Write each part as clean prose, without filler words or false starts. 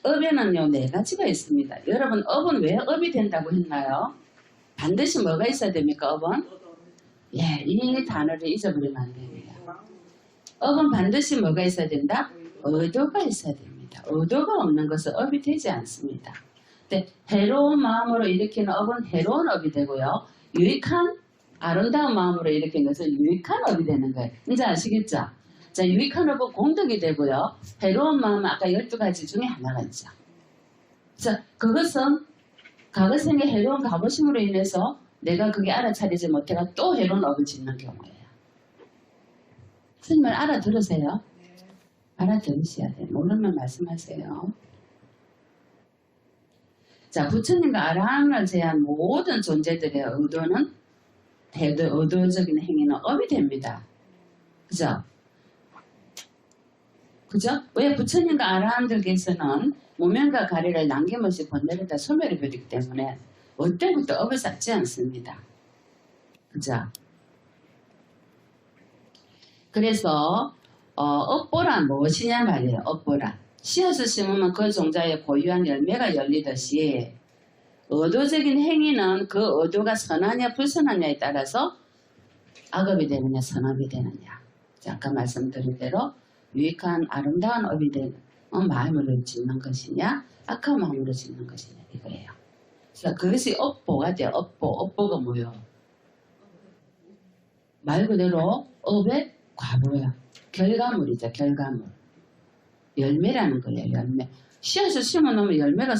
업에는요, 네 가지가 있습니다. 여러분, 업은 왜 업이 된다고 했나요? 반드시 뭐가 있어야 됩니까, 업은? 예, 이 단어를 잊어버리면 안 됩니다. 업은 반드시 뭐가 있어야 된다? 의도가 있어야 됩니다. 의도가 없는 것은 업이 되지 않습니다. 근데 해로운 마음으로 일으키는 업은 해로운 업이 되고요. 유익한 아름다운 마음으로 일으키는 것은 유익한 업이 되는 거예요. 이제 아시겠죠? 자, 유익한 업은 공덕이 되고요. 해로운 마음은 아까 12가지 중에 하나가 있죠. 자, 그것은 과거생의 해로운 가보심으로 인해서 내가 그게 알아차리지 못해가 또 해로운 업을 짓는 경우예요. 선생님 말 알아들으세요? 알아들으셔야 돼요. 모르면 말씀하세요. 자, 부처님과 아라한을 제한 모든 존재들의 의도는 의도적인 행위는 업이 됩니다. 그죠? 그죠? 왜 부처님과 아라한들께서는 무명과 가리를 남김없이 번뇌를 소멸해 버리기 때문에 어때부터 업을 쌓지 않습니다. 그죠? 그래서 업보란 무엇이냐 말이에요. 업보란. 씨앗을 심으면 그 종자에 고유한 열매가 열리듯이 의도적인 행위는 그 의도가 선하냐 불선하냐에 따라서 악업이 되느냐 선업이 되느냐. 아까 말씀드린 대로 유익한 아름다운 업이 되는 마음으로 짓는 것이냐 악한 마음으로 짓는 것이냐 이거예요. 그래서 그것이 업보가 돼요. 업보가 뭐예요? 말 그대로 업의 과보야. 결과물이죠. 결과물. 열매라는 거예요. 열매. 씨앗을 심어놓으면 열매가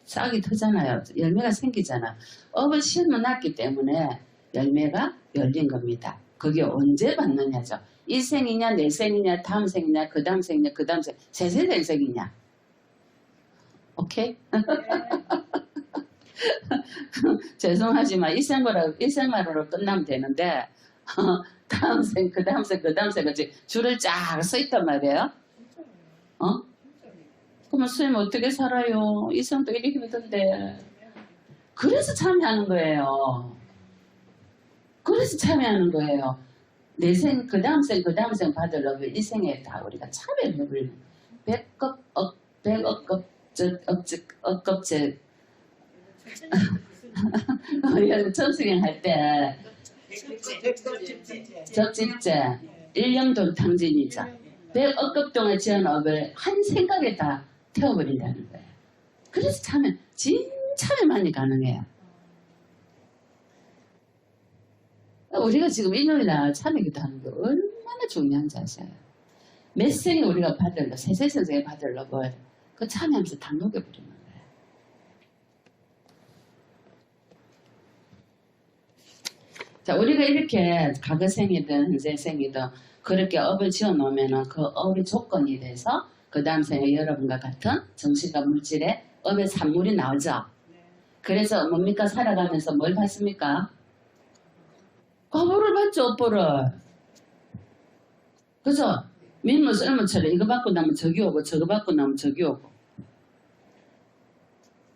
싹이 트잖아요. 열매가 생기잖아. 업을 심어놨기 때문에 열매가 열린 겁니다. 그게 언제 받느냐죠. 1생이냐 내생이냐 다음 생이냐 그 다음 생이냐 그 다음 생 세세대 생이냐. 오케이? 죄송하지만 일생말로 끝나면 되는데 다음 생, 그 다음 생, 그 다음 생 같이 줄을 쫙 서 있단 말이에요. 그러면 선생님 어떻게 살아요? 이 생도 이렇게 힘든데. 그래서 참여하는 거예요. 그래서 참여하는 거예요. 내 생, 그 다음 생, 그 다음 생 받으려고 이 생에 다 우리가 참여를 해버리는 억겁제 우리가 천수경 할 때 적집제 1년돈 탕진이죠. 100억급 동안 지은 업을 한 생각에 다 태워버린다는 거예요. 그래서 참여, 참여만이 가능해요. 우리가 지금 인연이나 참여기도 하는 게 얼마나 중요한지 아셔요. 몇 생에 우리가 받으려고, 세세 선생이 받으려고 그 참여하면서 다 녹여버리는 거예요. 자, 우리가 이렇게 과거생이든 현재생이든 그렇게 업을 지어 놓으면은 그 업의 조건이 돼서 그 다음 생에 여러분과 같은 정신과 물질의 업의 산물이 나오죠. 그래서 뭡니까? 살아가면서 뭘 받습니까? 과보를 받죠, 업보를. 그죠? 민물 썰물처럼 이거 받고 나면 저기 오고 저거 받고 나면 저기 오고.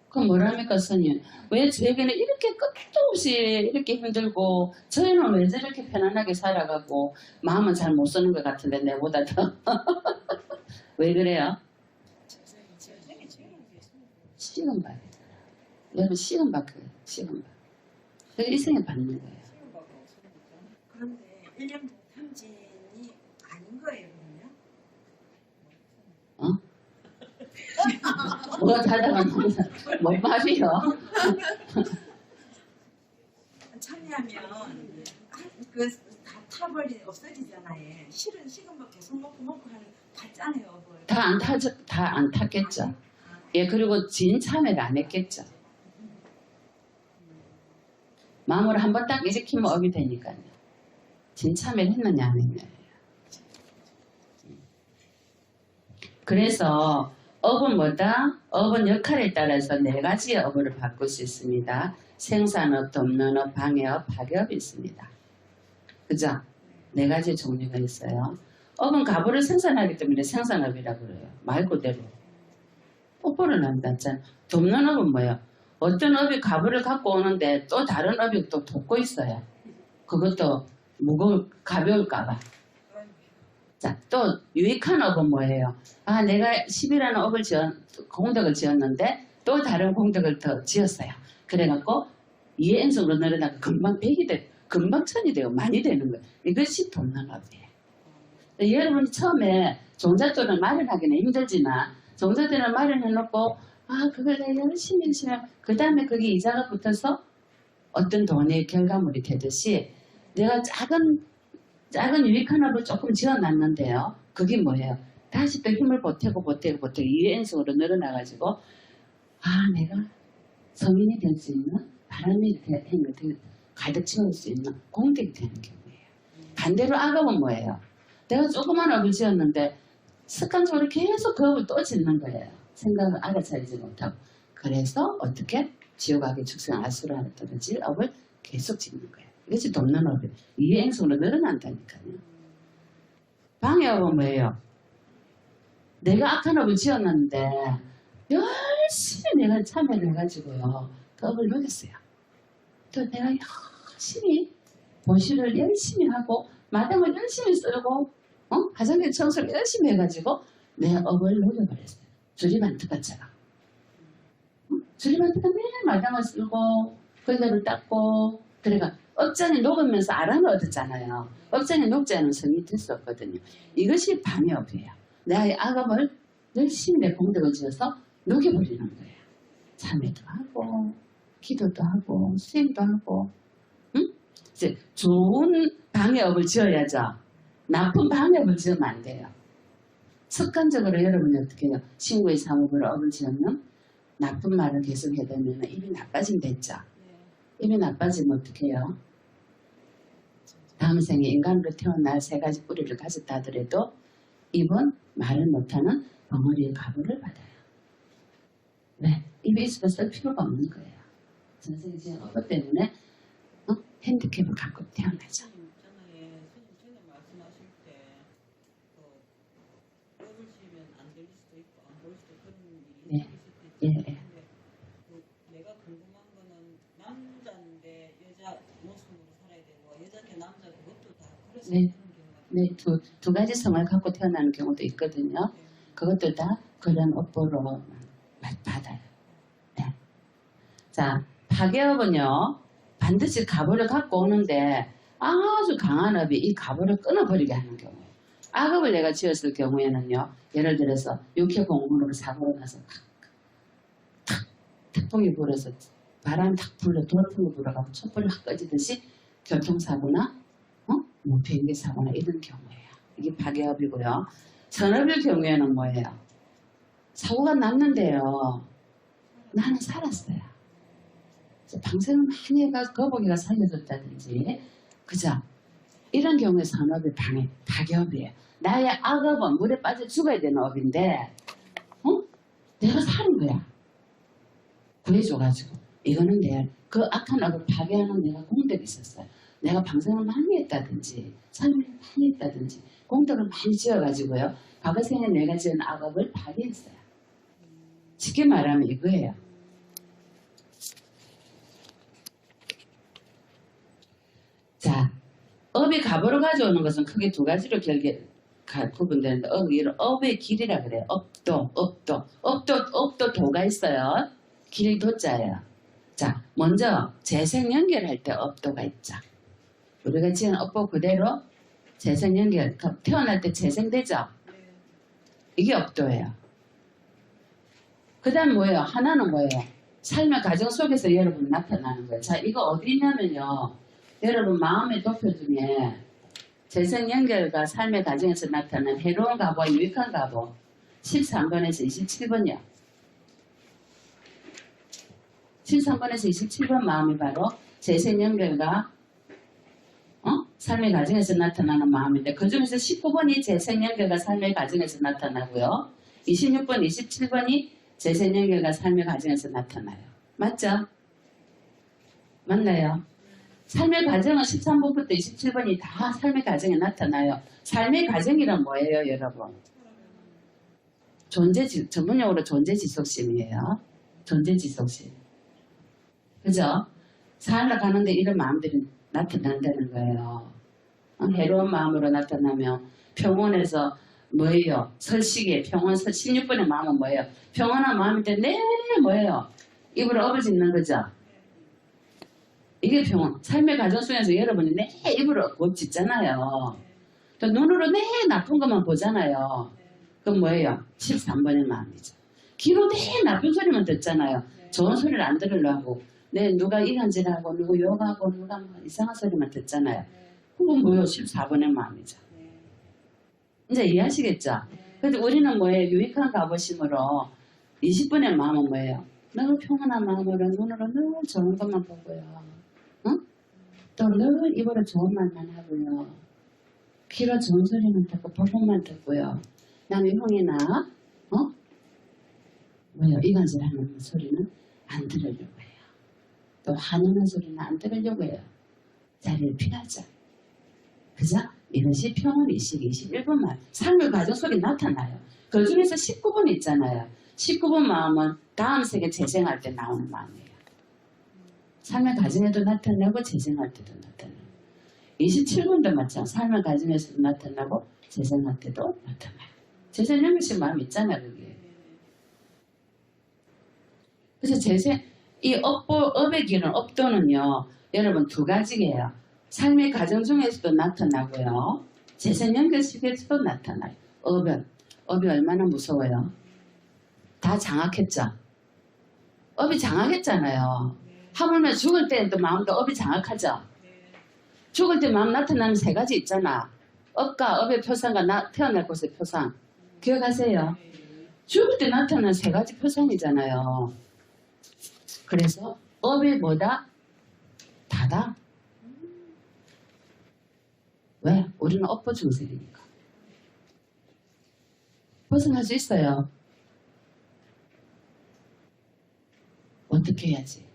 그럼 뭐랍니까, 스님? 왜 저에게는 이렇게 끝도 없이 이렇게 힘들고 저희는 왜 저렇게 편안하게 살아가고 마음은 잘 못 쓰는 것 같은데 내보다 더. 왜 그래요? 시간받아요. 여러분 시간받아요. 시간받아요. 그래서 이 생에 받는 거예요. 그런데 1년 탐진이 아닌 거예요, 그러면? 뭐가 자다가 뭔 말이요? 참여하면 그 다 타버리 없어지잖아요. 실은 시간만 계속 먹고 하는 받잖아요. 다 안 탔겠죠. 예, 그리고 진 참여를 안 했겠죠. 마음으로 한번 딱 일으키면 업이 되니까요. 진 참여를 했느냐 안 했느냐. 그래서 업은 뭐다? 업은 역할에 따라서 4가지의 업을 바꿀 수 있습니다. 생산업, 돕는업, 방해업, 파괴업이 있습니다. 그죠? 4가지 종류가 있어요. 업은 가부를 생산하기 때문에 생산업이라고 그래요. 말 그대로. 업보를 남겼잖아. 돕는 업은 뭐예요? 어떤 업이 가부를 갖고 오는데 또 다른 업이 또 돕고 있어요. 그것도 가벼울까봐. 자, 또 유익한 업은 뭐예요? 아, 내가 10이라는 업을 공덕을 지었는데 또 다른 공덕을 더 지었어요. 그래갖고 이행성으로 늘어나고 금방 100이 되고 금방 1000이 되고 많이 되는 거예요. 이것이 돕는 업이에요. 여러분이 처음에 종잣돈을 마련하기는 힘들지만 종잣돈을 마련해놓고 그걸 내가 열심히 하면 그 다음에 그게 이자가 붙어서 어떤 돈의 결과물이 되듯이 내가 작은 유익한 업을 조금 지어놨는데요. 그게 뭐예요? 다시 또 힘을 보태고 이행성으로 늘어나가지고 내가 성인이 될 수 있는 바람이 가득 채울 수 있는 공덕이 되는 경우예요. 반대로 악업은 뭐예요? 내가 조그만 업을 지었는데 습관적으로 계속 그 업을 또 짓는 거예요. 생각을 알아차리지 못하고. 그래서 어떻게 지옥악의 축생 아수라를 떨어질 업을 계속 짓는 거예요. 이것이 돕는 업이에요. 이행성으로 늘어난다니까요. 방해업은 뭐예요? 내가 악한 업을 지었는데 열심히 내가 참여를 해가지고요. 그 업을 녹였어요. 또 내가 열심히 보시를 열심히 하고 마당을 열심히 쓸고 화장실 청소를 열심히 해가지고 내 업을 녹여버렸어요. 주리반트가처럼. 주리반트가 매일 마당을 쓸고 걸레를 닦고 그래가 업장이 녹으면서 아랑을 얻었잖아요. 업장이 녹지 않은 성이 될 수 없거든요. 이것이 방해업이에요. 나의 악업을 열심히 내 공덕을 지어서 녹여버리는 거예요. 참회도 하고 기도도 하고 수행도 하고 이제 좋은 방해업을 지어야죠. 나쁜 방해업을 지으면 안 돼요. 습관적으로 여러분이 어떻게 해요? 친구의 사업을 업을 지으면 나쁜 말을 계속 해대면 입이 나빠지면 됐죠. 입이 나빠지면 어떻게 해요? 다음 생에 인간으로 태어날 3가지 뿌리를 가졌다 하더라도 입은 말을 못하는 벙어리의 가부를 받아요. 왜? 입에 있으면 쓸 필요가 없는 거예요. 선생님이 지금 업어 때문에 핸디캡을 갖고 태어나죠. 있잖아요. 선생님 전에 말씀하실 때 업을 지으면 안 들릴 수도 있고 안 보일 수도 그런 일이 네. 있을 수 예, 있잖아요. 근데 내가 궁금한 거는 남자인데 여자 모습으로 살아야 되고 여자인데 남자 그것도 다 그래서 네. 그런 경우가 네, 두 가지 성을 갖고 태어나는 경우도 있거든요. 그것도 다 그런 업보로 받아요. 네. 자, 파괴업은요. 반드시 가보를 갖고 오는데 아주 강한 업이 이 가보를 끊어버리게 하는 경우예요. 악업을 내가 지었을 경우에는요. 예를 들어서 육해 공문으로 사고로 나서 탁 태풍이 불어서 바람 탁 불러 돌풍이 불어가고 촛불이 확 꺼지듯이 교통사고나 뭐 비행기 사고나 이런 경우예요. 이게 파괴업이고요. 선업일 경우에는 뭐예요? 사고가 났는데요. 나는 살았어요. 방생을 많이 해가 거북이가 살려줬다든지 그죠? 이런 경우에 선업이 파괴업이에요. 나의 악업은 물에 빠져 죽어야 되는 업인데 내가 사는 거야. 구해줘가지고 이거는 그 악한 업을 파괴하는 내가 공덕이 있었어요. 내가 방생을 많이 했다든지 삶을 많이 했다든지 공덕을 많이 지어가지고요. 과거 생에 내가 지은 악업을 파괴했어요. 쉽게 말하면 이거예요. 자, 업이 갑으로 가져오는 것은 크게 2가지로 구분되는데 업의 길이라 그래요. 업도 도가 있어요. 길도자예요. 자, 먼저 재생 연결할 때 업도가 있죠. 우리가 지은 업보 그대로 재생 연결, 태어날 때 재생되죠. 이게 업도예요. 그 다음 뭐예요? 하나는 뭐예요? 삶의 과정 속에서 여러분 나타나는 거예요. 자, 이거 어디 있냐면요. 여러분 마음의 도표 중에 재생연결과 삶의 과정에서 나타나는 해로운 가보와 유익한 가보 13번에서 27번이요. 13번에서 27번 마음이 바로 재생연결과 삶의 과정에서 나타나는 마음인데 그 중에서 19번이 재생연결과 삶의 과정에서 나타나고요. 26번, 27번이 재생연결과 삶의 과정에서 나타나요. 맞죠? 맞나요? 삶의 과정은 13번부터 27번이 다 삶의 과정에 나타나요. 삶의 과정이란 뭐예요, 여러분? 전문용어로 존재지속심이에요. 존재지속심. 그죠? 살아가는데 이런 마음들이 나타난다는 거예요. 해로운 마음으로 나타나며 평온에서 뭐예요? 설식에 평온 16번의 마음은 뭐예요? 평온한 마음인데 내 뭐예요? 입으로 업어짓는 거죠. 이게 평온. 삶의 과정 속에서 여러분이 내 입으로 업짓잖아요. 또 눈으로 내 나쁜 것만 보잖아요. 그건 뭐예요? 13번의 마음이죠. 귀로 내 나쁜 소리만 듣잖아요. 좋은 소리를 안 들으려고. 내 누가 이간질하고 누구 욕하고 누가 뭐 이상한 소리만 듣잖아요. 그건 뭐예요? 14번의 마음이죠. 이제 이해하시겠죠? 그래도 우리는 뭐예요? 유익한 가보심으로 20번의 마음은 뭐예요? 늘 평온한 마음으로 눈으로 늘 좋은 것만 보고요. 응? 또 늘 입으로 좋은 말만 하고요. 귀로 좋은 소리만 듣고 복음만 듣고요. 남의 형이나 뭐예요? 이간질하는 소리는 안 들으려고 해요. 또 화내는 소리는 안 들으려고 해요. 자리를 피하자. 그죠? 이것이 평온의식 21번 말. 삶의 과정 속에 나타나요. 그 중에서 19번 있잖아요. 19번 마음은 다음 세계 재생할 때 나오는 마음이에요. 삶의 과정에도 나타나고 재생할 때도 나타나요. 27번도 마찬가지로 삶의 과정에서도 나타나고 재생할 때도 나타나요. 재생하는 것이 마음 있잖아요. 그게. 그래서 재생, 이 업의 기는 업도는요. 여러분 두 가지예요. 삶의 과정 중에서도 나타나고요. 재생 연결식에서도 나타나요. 업이 얼마나 무서워요. 다 장악했죠. 업이 장악했잖아요. 하물며 죽을 때도 마음도 업이 장악하죠. 죽을 때 마음 나타나는 세 가지 있잖아. 업과 업의 표상과 태어날 곳의 표상. 기억하세요? 죽을 때 나타나는 세 가지 표상이잖아요. 그래서 업이 뭐다? 다다. 왜? 우리는 업보 중생이니까. 벗어날 수 있어요. 어떻게 해야지?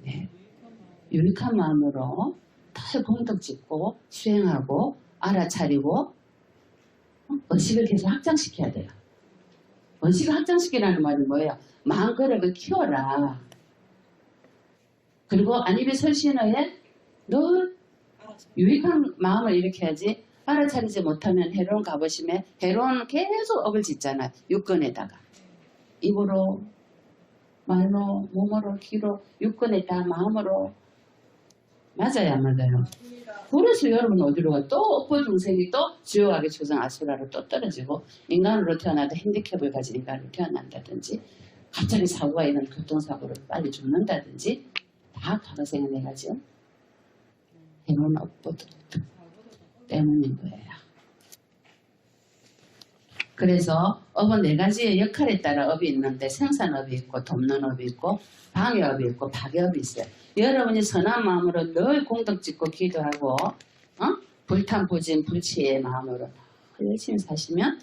네. 유익한 마음으로 다 공덕 짓고 수행하고 알아차리고 의식을 계속 확장시켜야 돼요. 의식을 확장시키라는 말이 뭐예요? 마음거력을 키워라. 그리고 안입의 설신어에 늘 유익한 마음을 일으켜야지. 알아차리지 못하면 해로운 가보심에 해로운 계속 업을 짓잖아요. 육근에다가 입으로 말로 몸으로 귀로 육근에다 마음으로. 맞아요 안 맞아요? 그래서 여러분 어디로 가? 또 업보 중생이 또 지옥악의 초성 아수라로 또 떨어지고 인간으로 태어나도 핸디캡을 가진 인간으로 태어난다든지 갑자기 사고가 있는 교통사고로 빨리 죽는다든지 다 가로생을 내가 지금 해놓은 업보들 때문인 거예요. 그래서 업은 네 가지의 역할에 따라 업이 있는데 생산업이 있고 돕는 업이 있고 방해업이 있고 파괴업이 있어요. 여러분이 선한 마음으로 늘 공덕짓고 기도하고 불탄부진 불치의 마음으로 열심히 사시면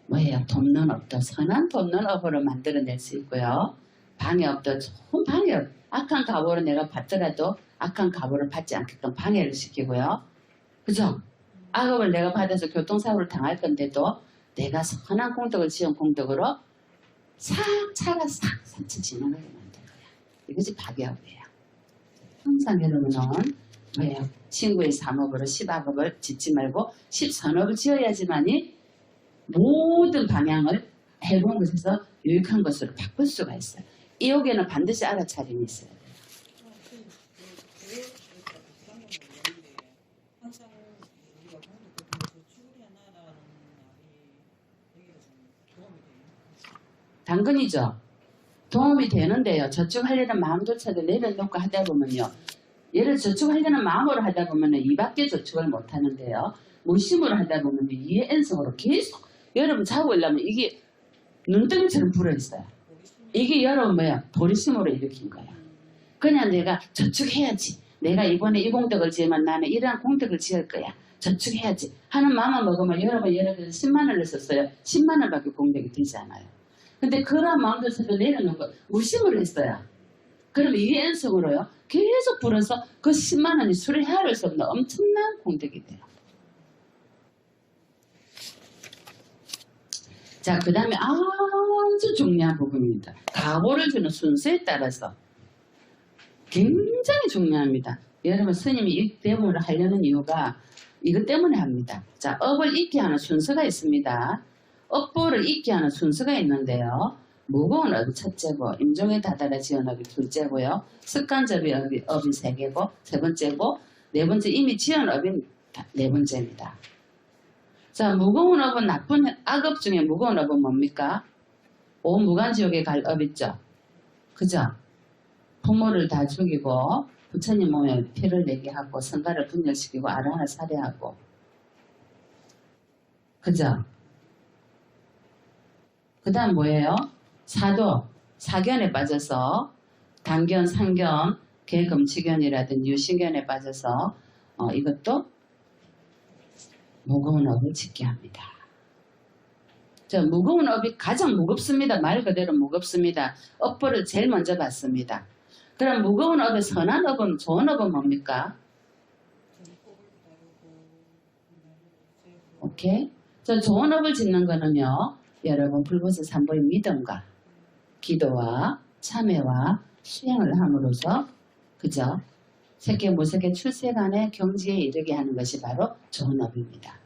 뭐예요? 돕는 업도 선한 돕는 업으로 만들어낼 수 있고요. 방해업도 좋은 방해업. 악한 가보를 내가 받더라도 악한 가보를 받지 않게끔 방해를 시키고요. 그죠? 악업을 내가 받아서 교통사고를 당할 건데도 내가 선한 공덕을 지은 공덕으로 차가 싹 지나가게 만든 거야. 이것이 파괴업이에요. 항상 여러분은 뭐예요? 친구의 3업으로 10악업을 짓지 말고 13업을 지어야지만이 모든 방향을 해본 것에서 유익한 것으로 바꿀 수가 있어요. 이 역에는 반드시 알아차림이 있어요. 항상 우리가 공덕 저축을 해놔라는 말이 여기가 좀 도움이 돼요. 당근이죠. 도움이 되는데요. 저축하려는 마음조차도 내려놓고 하다 보면요. 얘를 저축하려는 마음으로 하다 보면 이밖에 저축을 못 하는데요. 무심으로 하다 보면 이의 N성으로 계속 여러분 자고 일하면 이게 눈덩이처럼 불어있어요. 이게 여러분 뭐야? 보리심으로 일으킨 거야. 그냥 내가 저축해야지. 내가 이번에 이 공덕을 지으면 나는 이러한 공덕을 지을 거야. 저축해야지 하는 마음을 먹으면 여러분 예를 들어서 10만 원을 썼어요. 10만 원밖에 공덕이 되지 않아요. 근데 그런 마음조차도 내려놓고 무심으로 했어요. 그러면 이 N성으로요. 계속 불어서 그 10만 원이 수를 헤아릴 수 없는 엄청난 공덕이 돼요. 자, 그 다음에 아주 중요한 부분입니다. 가보를 주는 순서에 따라서 굉장히 중요합니다. 여러분 스님이 이 대문을 하려는 이유가 이것 때문에 합니다. 자, 업을 잊게 하는 순서가 있습니다. 업보를 잊게 하는 순서가 있는데요. 무거운 업이 첫째고 임종에 다다라 지은 업이 둘째고요. 습관적인 업이 세 개고 세 번째고 네 번째 이미 지은 업이 네 번째입니다. 자, 무거운 업은 나쁜 악업 중에 무거운 업은 뭡니까? 온 무간지옥에 갈 업 있죠. 그죠? 부모를 다 죽이고 부처님 몸에 피를 내게 하고 성가를 분열시키고 알을 하나 살해하고 그죠? 그 다음 뭐예요? 사도, 사견에 빠져서 단견, 상견, 개금치견이라든지 유신견에 빠져서 이것도 무거운 업을 짓게 합니다. 저 무거운 업이 가장 무겁습니다. 말 그대로 무겁습니다. 업보를 제일 먼저 받습니다. 그럼 무거운 업의 선한 업은 좋은 업은 뭡니까? 오케이? 저 좋은 업을 짓는 거는요. 여러분 불보서 삼보의 믿음과 기도와 참회와 수행을 함으로써 그죠? 세계 무색의 출세 간의 경지에 이르게 하는 것이 바로 좋은 업입니다.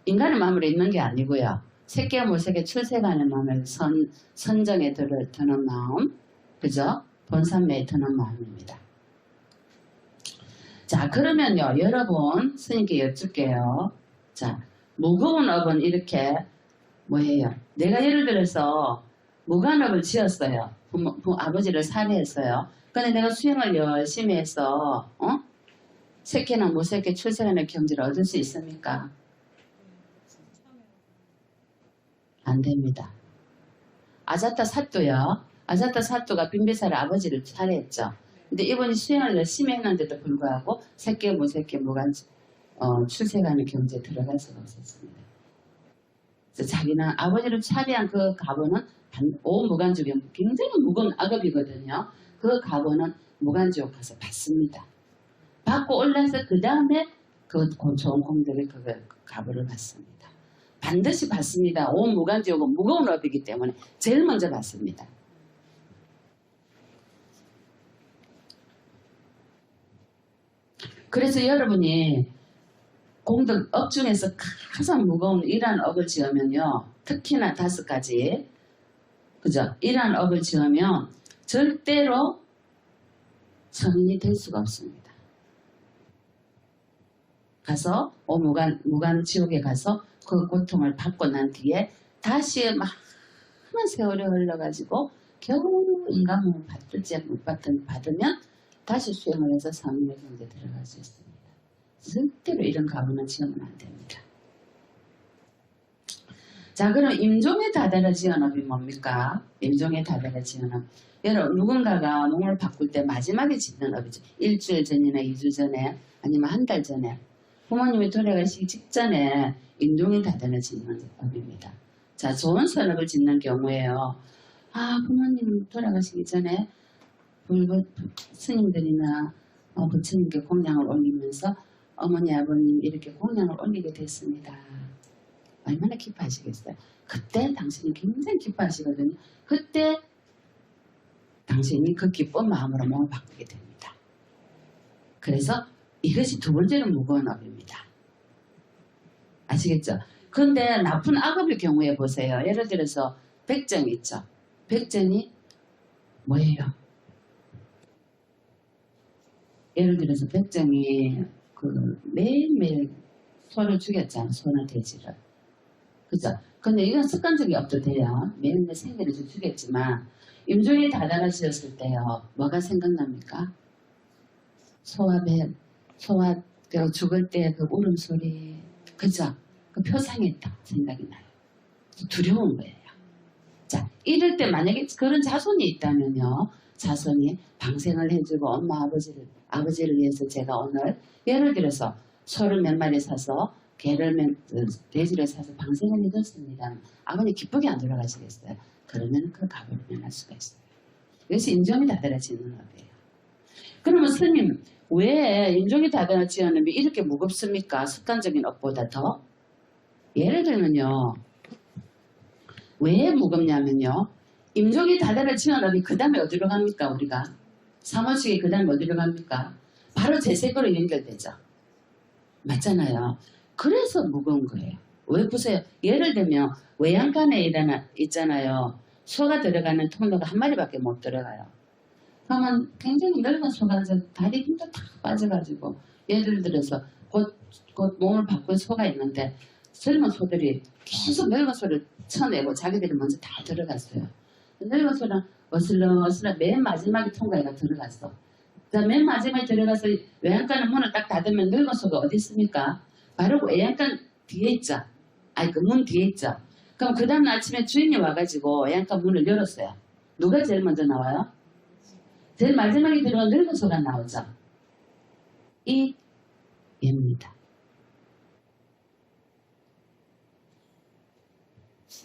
인간의 마음으로 있는 게 아니고요. 세계 무색의 출세 간의 마음을 선정에 드는 마음, 그죠? 본산매에 드는 마음입니다. 자, 그러면요, 여러분 스님께 여쭙게요. 자, 무거운 업은 이렇게 뭐예요? 내가 예를 들어서 무간업을 지었어요. 아버지를 살해했어요. 근데 내가 수행을 열심히 해서 세계나 무세계 출세간의 경지를 얻을 수 있습니까? 안 됩니다. 아자타 사또요. 아자타 사또가 빈비사를 아버지를 살해했죠. 근데 이분이 수행을 열심히 했는데도 불구하고 세계 무세계 무간 출세간의 경지에 들어갈 수가 없었습니다. 그래서 자기는 아버지를 살해한 그 가보는 온 무간지옥에 굉장히 무거운 악업이거든요. 그 가보는 무간지옥 가서 받습니다. 받고 올라서 그 다음에 그 좋은 공덕의 그 가보를 받습니다. 반드시 받습니다. 온 무간지옥은 무거운 업이기 때문에 제일 먼저 받습니다. 그래서 여러분이 공덕 업 중에서 가장 무거운 이러한 업을 지으면요. 특히나 5가지 그죠? 이러한 업을 지으면 절대로 성인이 될 수가 없습니다. 가서 무간 지옥에 가서 그 고통을 받고 난 뒤에 다시 많은 세월이 흘러가지고 겨우 인간 몸을 받을지 못 받으면 다시 수행을 해서 성인의 경지에 들어갈 수 있습니다. 절대로 이런 가문은 지으면 안 됩니다. 자, 그럼 임종에 다다라 지은 업이 뭡니까? 임종에 다다라 지은 업. 여러분, 누군가가 농을 바꿀 때 마지막에 짓는 업이죠. 일주일 전이나 2주 전에 아니면 한 달 전에 부모님이 돌아가시기 직전에 임종에 다다라 짓는 업입니다. 자, 좋은 선업을 짓는 경우에요. 부모님 돌아가시기 전에 스님들이나 부처님께 공양을 올리면서 어머니 아버님 이렇게 공양을 올리게 됐습니다. 얼마나 기뻐하시겠어요? 그때 당신이 굉장히 기뻐하시거든요. 그때 당신이 그 기쁜 마음으로 몸을 바꾸게 됩니다. 그래서 이것이 두 번째로 무거운 업입니다. 아시겠죠? 그런데 나쁜 악업의 경우에 보세요. 예를 들어서 백정이 있죠. 백정이 뭐예요? 예를 들어서 백정이 매일매일 소를 죽였잖아. 소나 돼지를. 그죠? 근데 이건 습관적인 업도 돼요. 매일매일 생계를 죽였지만 임종이 다다라지었을 때요. 뭐가 생각납니까? 소와 죽을 때 그 울음소리. 그죠? 그 표상이 딱 생각이 나요. 두려운 거예요. 자, 이럴 때 만약에 그런 자손이 있다면요. 자손이 방생을 해주고 엄마 아버지를 위해서 제가 오늘 예를 들어서 소를 몇 마리 사서 돼지를 사서 방생을 해줬습니다. 아버님 기쁘게 안 돌아가시겠어요? 그러면 그 값을 면할 수가 있어요. 이것이 임종이 다다라지는 업이에요. 그러면 스님 왜 임종이 다다라지는 업이 이렇게 무겁습니까? 습관적인 업보다 더? 예를 들면요. 왜 무겁냐면요. 임종이 다다라지는 업이 그 다음에 어디로 갑니까 우리가? 사무직이 그 다음 어디로 갑니까? 바로 재생으로 연결되죠. 맞잖아요. 그래서 무거운 거예요. 왜 보세요? 예를 들면 외양간에 있잖아요. 소가 들어가는 통로가 한 마리밖에 못 들어가요. 그러면 굉장히 넓은 소가 다리 힘도 다 빠져가지고 예를 들어서 곧 몸을 바꾼 소가 있는데 젊은 소들이 계속 넓은 소를 쳐내고 자기들이 먼저 다 들어갔어요. 넓은 소는 어슬렁어슬렁 맨 마지막에 통과해가 들어갔어. 자, 맨 마지막에 들어가서 외양간의 문을 딱 닫으면 넓은 소가 어디 있습니까? 바로 그 외양간 뒤에 있죠. 아니 그 문 뒤에 있죠. 그럼 그 다음 아침에 주인이 와가지고 외양간 문을 열었어요. 누가 제일 먼저 나와요? 제일 마지막에 들어간 넓은 소가 나오죠. 이 얘입니다.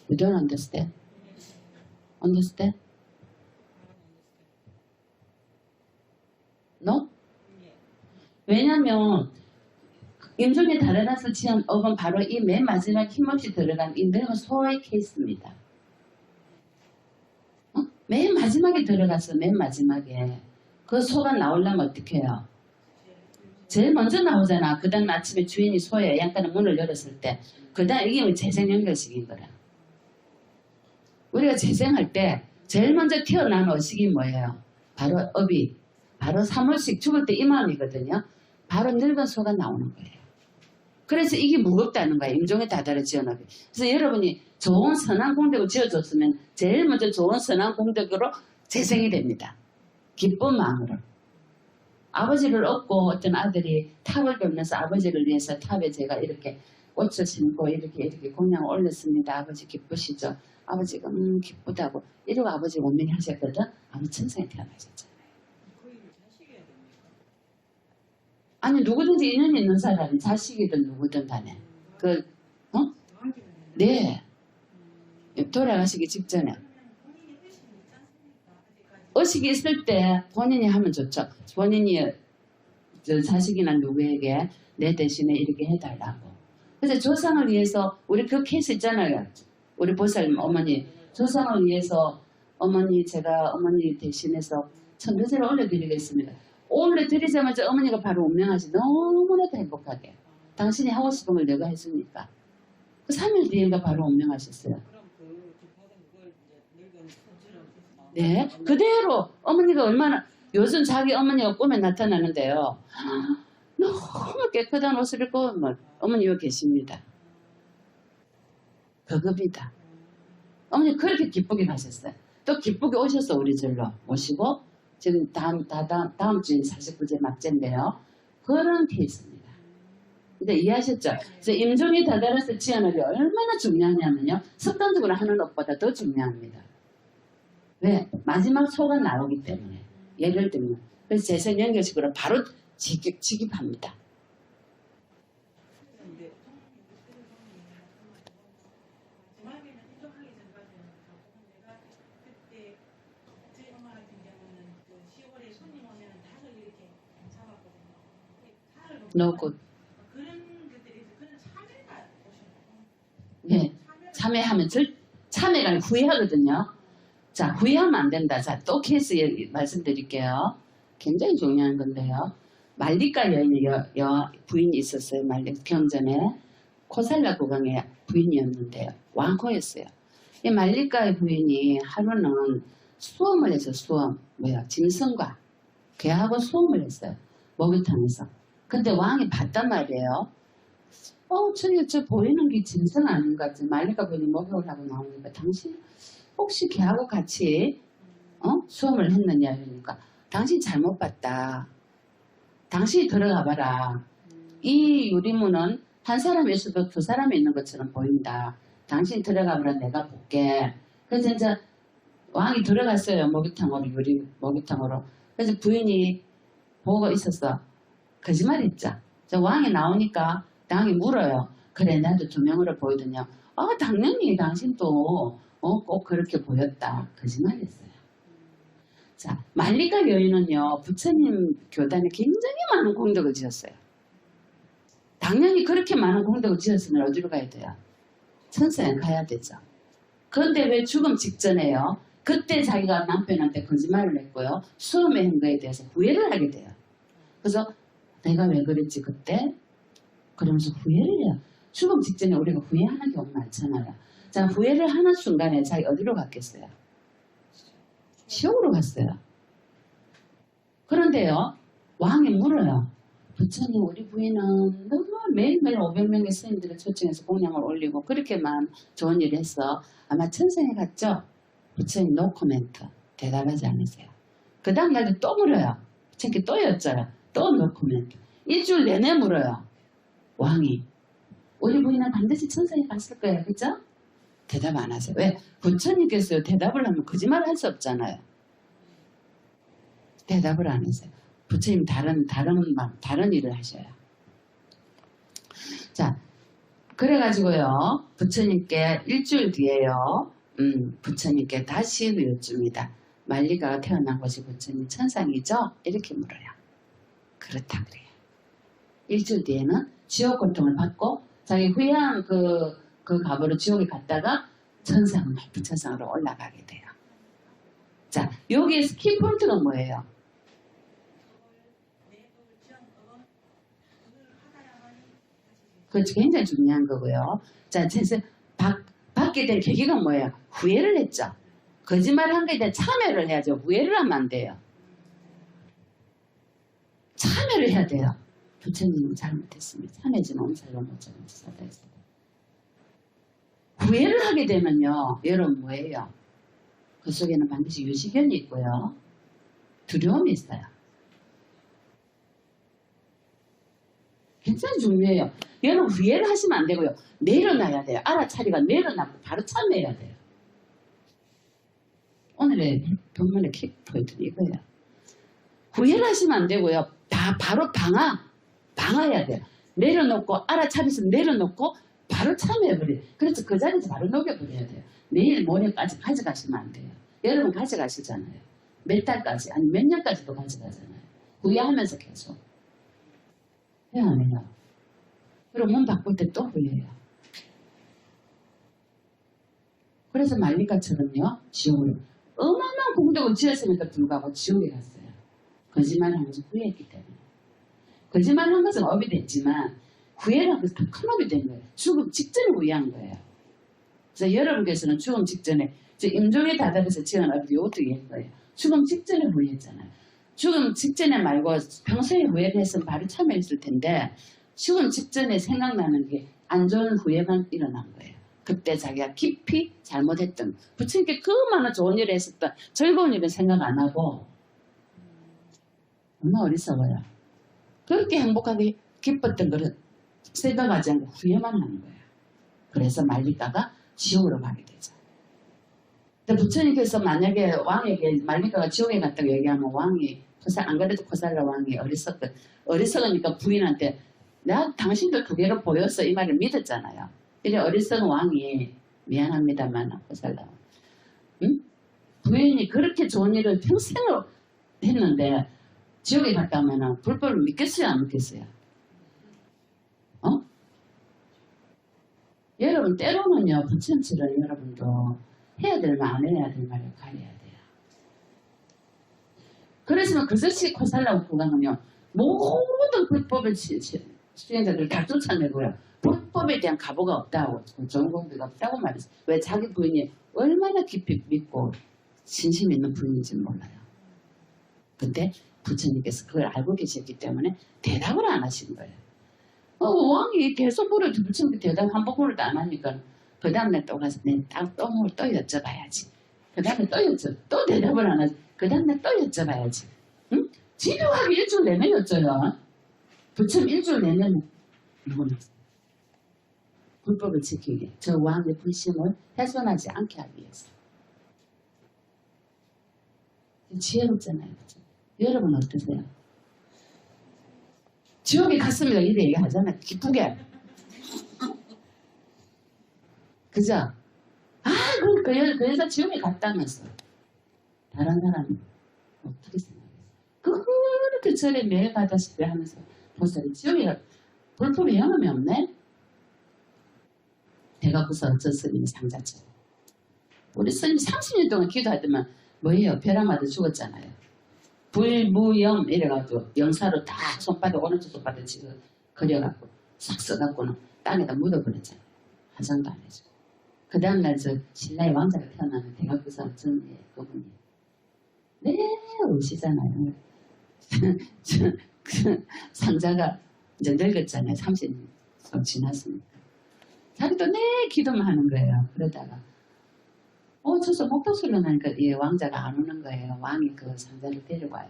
You don't understand? Understand? No? 왜냐면 임종에 달아나서 지은 업은 바로 이 맨 마지막 힘없이 들어간 이 넓은 소의 케이스입니다. 맨 마지막에 들어가서 맨 마지막에 그 소가 나오려면 어떻게 해요? 제일 먼저 나오잖아. 그 다음 아침에 주인이 소의 외양간의 문을 열었을 때 그 다음 이게 재생 연결식인 거라. 우리가 재생할 때 제일 먼저 튀어나온 의식이 뭐예요? 바로 업이 바로 사물식 죽을 때 이 마음이거든요. 바로 늙은 소가 나오는 거예요. 그래서 이게 무겁다는 거예요. 임종에 다다르 지어나기. 그래서 여러분이 좋은 선한 공덕을 지어줬으면 제일 먼저 좋은 선한 공덕으로 재생이 됩니다. 기쁜 마음으로. 아버지를 얻고 어떤 아들이 탑을 밟면서 아버지를 위해서 탑에 제가 이렇게 꽃을 심고 이렇게 공양을 올렸습니다. 아버지 기쁘시죠? 아버지가 기쁘다고 이러고 아버지 원명이 하셨거든. 아버지 천상에 태어나셨잖아요. 아니 누구든지 인연이 있는 사람이 자식이든 누구든 간에 네 돌아가시기 직전에 의식이 있을 때 본인이 하면 좋죠. 본인이 저 자식이나 누구에게 내 대신에 이렇게 해달라고. 그래서 조상을 위해서 우리 그 케이스 있잖아요. 우리 보살님 어머니 조상을 위해서 제가 어머니 대신해서 천도제를 올려드리겠습니다. 올려드리자마자 어머니가 바로 운명하시 너무나도 행복하게. 당신이 하고 싶은 걸 내가 해주니까. 그 3일 뒤인가 바로 운명하셨어요. 네, 그대로 어머니가 얼마나 요즘 자기 어머니가 꿈에 나타나는데요. 너무 깨끗한 옷을 입고 어머니 여기 계십니다. 그겁니다. 어머니 그렇게 기쁘게 가셨어요. 또 기쁘게 오셔서 우리 절로 오시고 지금 다음 주에 49제 막제인데요. 그런 케이스입니다. 근데 이해하셨죠? 그래서 임종이 다다라서 지어내기 얼마나 중요하냐면요. 습관적으로 하는 것보다 더 중요합니다. 왜? 마지막 소가 나오기 때문에. 예를 들면. 그래서 재생 연결식으로 바로 직입합니다. No good. 네, 참회하면 참회가 후회하거든요. 자, 후회하면 안 된다. 자, 또 케이스 말씀드릴게요. 굉장히 중요한 건데요. 말리카 여인의 부인이 있었어요. 경전에 코살라 국왕의 부인이었는데요. 왕호였어요. 이 말리카의 부인이 하루는 수험을 해서 짐승과 개하고 수험을 했어요. 목욕탕에서. 근데 왕이 봤단 말이에요. 저 보이는 게 짐승 아닌 것 같지. 말리카 부인이 목욕을 하고 나오니까 당신 혹시 걔하고 같이 수험을 했느냐 이러니까 당신 잘못 봤다. 당신이 들어가 봐라. 이 유리문은 한 사람이 있어도 두 사람이 있는 것처럼 보인다. 당신 들어가 보라 내가 볼게. 그래서 이제 왕이 들어갔어요. 목욕탕으로 유리 목욕탕으로. 그래서 부인이 보고 있었어. 거짓말했죠. 왕이 나오니까 당이 물어요. 그래 나도 두 명으로 보이더냐. 당연히 당신도 꼭 그렇게 보였다. 거짓말했어요. 자, 말리카 여인은요. 부처님 교단에 굉장히 많은功德을 지었어요. 당연히 그렇게 많은功德을 지었으면 어디로 가야 돼요? 천사에 가야 되죠. 그런데 왜 죽음 직전에요? 그때 자기가 남편한테 거짓말을 했고요. 수험에 한 거에 대해서 후회를 하게 돼요. 그래서 내가 왜 그랬지 그때? 그러면서 후회를 해요. 죽음 직전에 우리가 후회하는 경우 많잖아요. 자, 후회를 하는 순간에 자기 어디로 갔겠어요? 지옥으로 갔어요. 그런데요, 왕이 물어요. 부처님, 우리 부인은 너무 매일매일 500명의 스님들을 초청해서 공양을 올리고 그렇게만 좋은 일을 했어. 아마 천상에 갔죠? 부처님 노 코멘트. 대답하지 않으세요. 그 다음 날도 또 물어요. 부처님께 또 여쭤요. 또 노 코멘트. 일주일 내내 물어요. 왕이. 우리 부인은 반드시 천상에 갔을 거예요. 그죠? 대답 안 하세요. 왜? 부처님께서 대답을 하면 거짓말을 할 수 없잖아요. 대답을 안 하세요. 부처님 다른 일을 하셔요. 자, 그래가지고요. 부처님께 일주일 뒤에요. 부처님께 다시 여쭙니다. 말리가가 태어난 것이 부처님 천상이죠? 이렇게 물어요. 그렇다 그래요. 일주일 뒤에는 지옥 고통을 받고 자기 후회한 그 갑으로 지옥에 갔다가 천상, 높은 천상으로 올라가게 돼요. 자, 여기에서 키포인트가 뭐예요? 그렇죠. 굉장히 중요한 거고요. 자, 그래서 받게 된 계기가 뭐예요? 후회를 했죠. 거짓말 한 거에 대해 참여를 해야죠. 후회를 하면 안 돼요. 참여를 해야 돼요. 부처님은 잘못했습니다. 참여지는 엄살로 못 잘못했다 했어요. 후회를 하게 되면요. 여러분 뭐예요? 그 속에는 반드시 유시견이 있고요. 두려움이 있어요. 굉장히 중요해요. 여러분 후회를 하시면 안 되고요. 내려놔야 돼요. 알아차리가 내려놔고 바로 참여해야 돼요. 오늘의 본문의 키포인트는 이거예요. 후회를 하시면 안 되고요. 바로 방어해야 돼요. 내려놓고 알아차려서 내려놓고 바로 참여해버려요. 그래서 그 자리에서 바로 녹여버려야 돼요. 내일 모레까지 가져가시면 안 돼요. 여러분 가져가시잖아요. 몇 달까지 아니 몇 년까지도 가져가잖아요. 후회하면서 계속. 왜 안 해요? 그리고 문 바꿀 때 또 후회해요. 그래서 말리가처럼요. 지옥을 어마어마한 공덕을 지었음에도 불구하고 지옥에 갔어요. 거짓말을 하면서 후회했기 때문에. 거짓말을 한 것은 업이 됐지만 후회를 한 것은 더 큰 업이 된 거예요. 죽음 직전에 후회한 거예요. 그래서 여러분께서는 죽음 직전에 임종에 다다라서 지은 업이 이것도 이해할 거예요. 죽음 직전에 후회했잖아요. 죽음 직전에 말고 평소에 후회를 했으면 바로 참여했을 텐데 죽음 직전에 생각나는 게 안 좋은 후회만 일어난 거예요. 그때 자기가 깊이 잘못했던 부처님께 그 많은 좋은 일을 했었던 즐거운 일은 생각 안 하고 얼마나 어리석어요. 그렇게 행복하게 기뻤던 것을 생각하지 않고 후회만 하는 거예요. 그래서 말리가가 지옥으로 가게 되죠. 근데 부처님께서 만약에 왕에게 말리가가 지옥에 갔다고 얘기하면 왕이 안 그래도 코살라 왕이 어리석으니까 부인한테 내가 당신들 두 개를 보였어 이 말을 믿었잖아요. 이래 어리석은 왕이 미안합니다만 코살라 왕. 응? 부인이 그렇게 좋은 일을 평생을 했는데 지옥에 갔다 오면 불법을 믿겠어요 안 믿겠어요? 여러분 때로는요 부처님처럼 여러분도 해야 될 말 안 해야 될 말을 가려야 돼요. 그래서 그것이 코살라 국왕은요 모든 불법을 수행자들 다 쫓아내고요 불법에 대한 가보가 없다고 좋은 공부가 없다고 말했어요. 왜? 자기 부인이 얼마나 깊이 믿고 진심 있는 부인인지 몰라요. 근데 부처님께서 그걸 알고 계셨기 때문에 대답을 안 하신 거예요. 왕이 계속 물어도 부처님께 대답 한 번물어도 안 하니까 그 다음날 또 가서 또 여쭤봐야지. 그 다음에 또 대답을 안 하지. 그 다음날 또 여쭤봐야지. 응? 집요하게 일주일 내내 여쭤요. 부처님 일주일 내내 누구는 불법을 지키기 위해 저 왕의 불심을 훼손하지 않게 하기 위해서. 지혜롭잖아요. 그렇죠? 여러분 어떠세요? 지옥에 갔습니다. 이래 얘기하잖아요. 기쁘게. 그죠? 그 여자 지옥에 갔다면서. 다른 사람은 어떻게 생각해요? 그렇게 절에 매일 가다시피 하면서 보세요. 지옥에 불법이 영험이 없네? 대가부서 어쩌스님이 상자처럼. 우리 스님 30년 동안 기도하더만 뭐예요? 벼락 맞아 죽었잖아요. 불무염 이래가지고 영사로 다 손바닥 오른쪽 손바닥 지금 그려갖고 싹 써갖고는 땅에다 묻어버렸잖아요. 화장도 안 해주고. 그 다음날 저 신라의 왕자가 태어나는 대각부 사람 전예 그분이 네 오시잖아요. 그 상자가 이제 늙었잖아요. 30년 지났으니까. 자기도 네 기도만 하는 거예요. 그러다가 저서 목도술로 나니까 예, 왕자가 안 오는 거예요. 왕이 그 상자를 데려와요.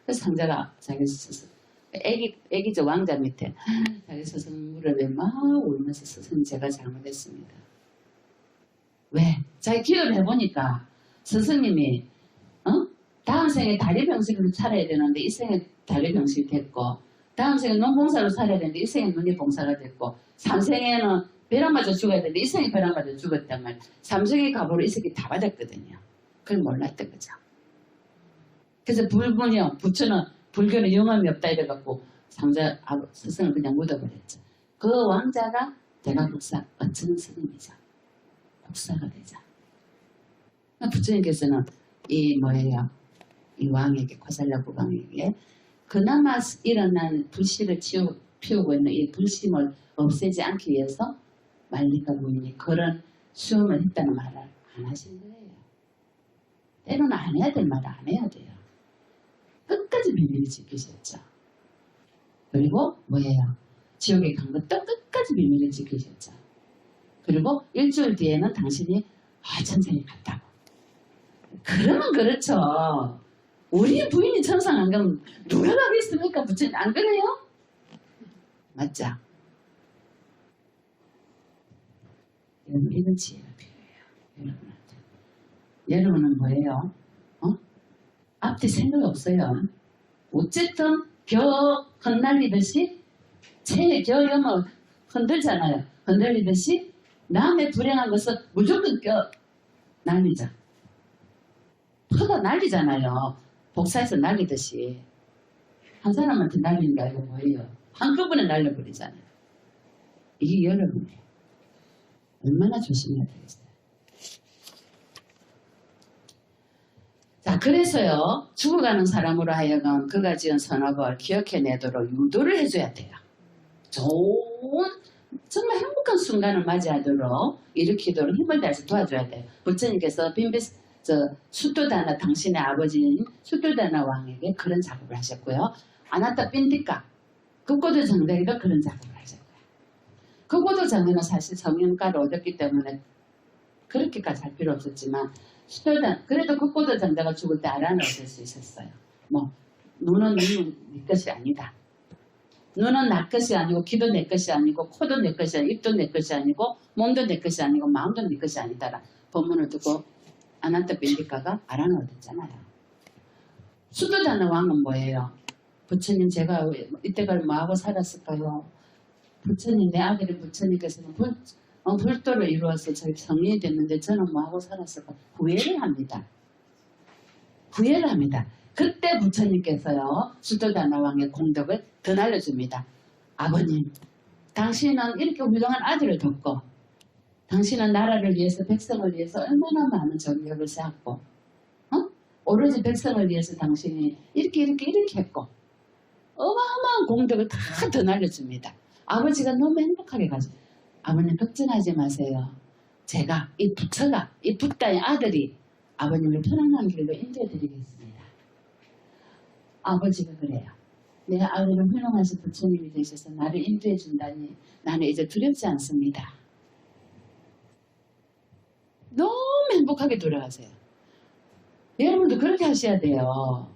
그래서 상자가 자기 스승 애기 저 왕자 밑에 자기 스승 무릎에 막 울면서 스승 제가 잘못했습니다. 왜? 자기 기도를 해보니까 스승님이 다음 생에 다리 병식으로 살아야 되는데 이 생에 다리 병식이 됐고 다음 생에 눈봉사로 살아야 되는데 이 생에 눈이 봉사가 됐고 3생에는 벼락 맞아 죽어야 되는데 이 생에 벼락 맞아 죽었단 말이에요. 3생의 갑오로 이 새끼 다 받았거든요. 그걸 몰랐던 거죠. 그래서 불분이요. 부처는 불교는 영험이 없다 이래갖고 상자 스승을 그냥 묻어버렸죠. 그 왕자가 대가국사 어쩌는 스님이죠. 국사가 되죠. 부처님께서는 이 뭐예요? 이 왕에게 고살라 국왕에게 그나마 일어난 불씨를 피우고 있는 이 불심을 없애지 않기 위해서 말리가 부인이 그런 수험을 했다는 말을 안 하신 거예요. 때로는 안 해야 될 말을 안 해야 돼요. 끝까지 비밀을 지키셨죠. 그리고 뭐예요? 지옥에 간 것도 끝까지 비밀을 지키셨죠. 그리고 일주일 뒤에는 당신이 천상에 갔다고. 그러면 그렇죠. 우리 부인이 천상 안 가면 누가 가겠습니까? 부처님 안 그래요? 맞죠? 여러분 이런 지혜가 필요해요. 여러분한테. 여러분은 뭐예요? 앞뒤 생각 없어요. 어쨌든 겨 흩날리듯이 겨 여머 흔들잖아요. 흔들리듯이 남의 불행한 것을 무조건 껴 날리자. 퍼다 날리잖아요. 복사해서 날리듯이. 한 사람한테 날리는 게 아니고 뭐예요? 한꺼번에 날려버리잖아요. 이게 여러분이에요. 얼마나 조심해야 되겠어요. 자, 그래서요. 죽어가는 사람으로 하여금 그가 지은 선업을 기억해내도록 유도를 해줘야 돼요. 좋은 정말 행복한 순간을 맞이하도록 일으키도록 힘을 다해서 도와줘야 돼요. 부처님께서 수토다나 당신의 아버지인 수토다나 왕에게 그런 작업을 하셨고요. 아나타 빈디카 극고도 장대에도 그런 작업을 하셨고요. 극고도 장대는 사실 성형가를 얻었기 때문에 그렇게까지 할 필요 없었지만 그래도 극고도 장대가 죽을 때 아란을 얻을 수 있었어요. 눈은 네 것이 아니다. 눈은 내 것이 아니고 귀도 내 것이 아니고 코도 내 것이 아니고 입도 내 것이 아니고 몸도 내 것이 아니고 마음도 내 것이 아니다라 법문을 듣고 아난타 빈디카가 아란을 얻었잖아요. 수도다나 왕은 뭐예요? 부처님 제가 이때까지 뭐하고 살았을까요? 부처님 내 아들인 부처님께서는 불도를 이루어서 저희 성인이 됐는데 저는 뭐하고 살았을까? 후회를 합니다. 후회를 합니다. 그때 부처님께서요 수도다나 왕의 공덕을 더 날려줍니다. 아버님 당신은 이렇게 훌륭한 아들을 뒀고 당신은 나라를 위해서 백성을 위해서 얼마나 많은 정력을 쌓았고 오로지 백성을 위해서 당신이 이렇게 했고 어마어마한 공덕을 다 더 날려줍니다. 아버지가 너무 행복하게 가죠. 아버님 걱정하지 마세요. 제가 이 부처가 이 붓다의 아들이 아버님을 편안한 길로 인도해드리겠습니다. 아버지가 그래요. 내 아들은 훌륭하신 부처님이 되셔서 나를 인도해 준다니 나는 이제 두렵지 않습니다. 너무 행복하게 돌아가세요. 여러분도 그렇게 하셔야 돼요.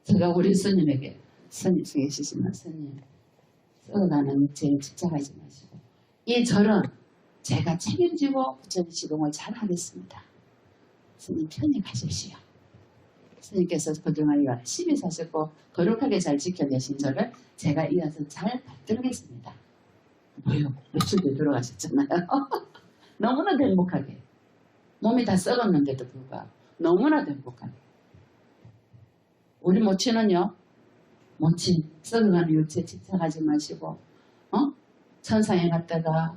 제가 우리 스님에게 스님 계시지만 스님 썩어가는 죄에 집착하지 마시고 이 절은 제가 책임지고 부처님 시공을 잘 하겠습니다. 스님 편히 가십시오. 스님께서 그동안 열심히 사셨고 거룩하게 잘 지켜내신 저를 제가 이어서 잘 받들겠습니다. 뭐요? 며칠 뒤에 돌아가셨잖아요. 너무나도 행복하게. 몸이 다 썩었는데도 불구하고 너무나도 행복하게. 우리 모친은요. 모친 썩어가는 육체에 집착하지 마시고 천상에 갔다가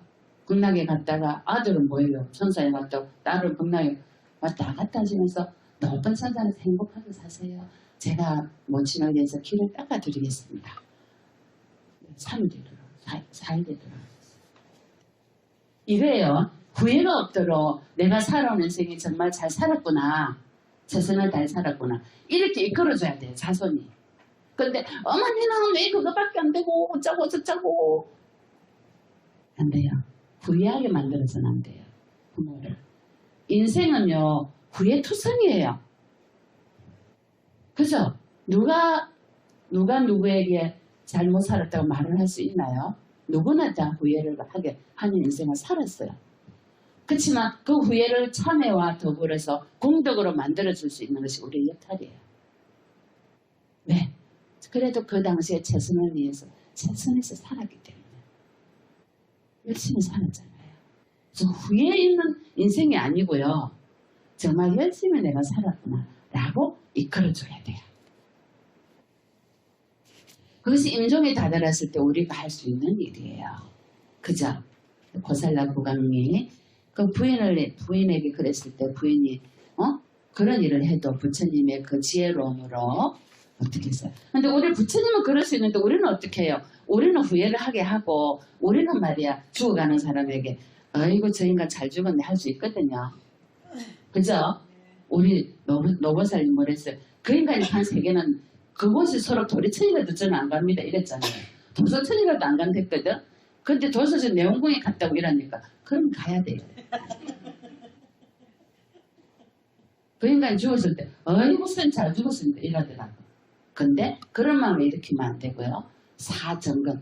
극락에 갔다가 아들은 뭐예요? 천사에 갔다고 딸은 극락에 왔다 갔다 하시면서 높은 천사에서 행복하게 사세요. 제가 모친을 위해서 길을 닦아드리겠습니다. 3일 되더라고요. 4일 되더라고요. 이래요. 후회가 없도록 내가 살아온 인생이 정말 잘 살았구나. 최선을 다해 살았구나. 이렇게 이끌어줘야 돼요. 자손이. 근데 어머니는 왜 그거밖에 안 되고 어쩌고 저쩌고 안 돼요. 후회하게 만들어서는 안 돼요. 부모를. 인생은요. 후회투성이에요. 그죠? 누가 누구에게 잘못 살았다고 말을 할 수 있나요? 누구나 다 후회를 하게 하는 인생을 살았어요. 그렇지만 그 후회를 참회와 더불어서 공덕으로 만들어줄 수 있는 것이 우리의 역할이에요. 왜? 그래도 그 당시에 최선을 위해서 최선에서 살았기 때문에 열심히 살았잖아요. 그래서 후회 있는 인생이 아니고요. 정말 열심히 내가 살았구나 라고 이끌어줘야 돼요. 그것이 임종에 다다랐을 때 우리가 할 수 있는 일이에요. 그죠? 고살라 국왕이 그 부인에게 그랬을 때 부인이 그런 일을 해도 부처님의 그 지혜로움으로 어떻게 했어요? 근데 우리 부처님은 그럴 수 있는데 우리는 어떻게 해요? 우리는 후회를 하게 하고 우리는 말이야 죽어가는 사람에게 아이고 저 인간 잘 죽었네 할 수 있거든요. 그죠? 우리 노보살님 뭐랬어요? 그 인간이 한 세계는 그곳이 서로 도리천이라도 저는 안 갑니다 이랬잖아요. 도서천이라도 안 간댔거든. 근데 도서천 내원궁에 갔다고 이러니까 그럼 가야 돼요. 그 인간이 죽었을 때 아이고 선 잘 죽었습니다 이러더라고. 근데 그런 마음을 일으키면 안 되고요. 사정근.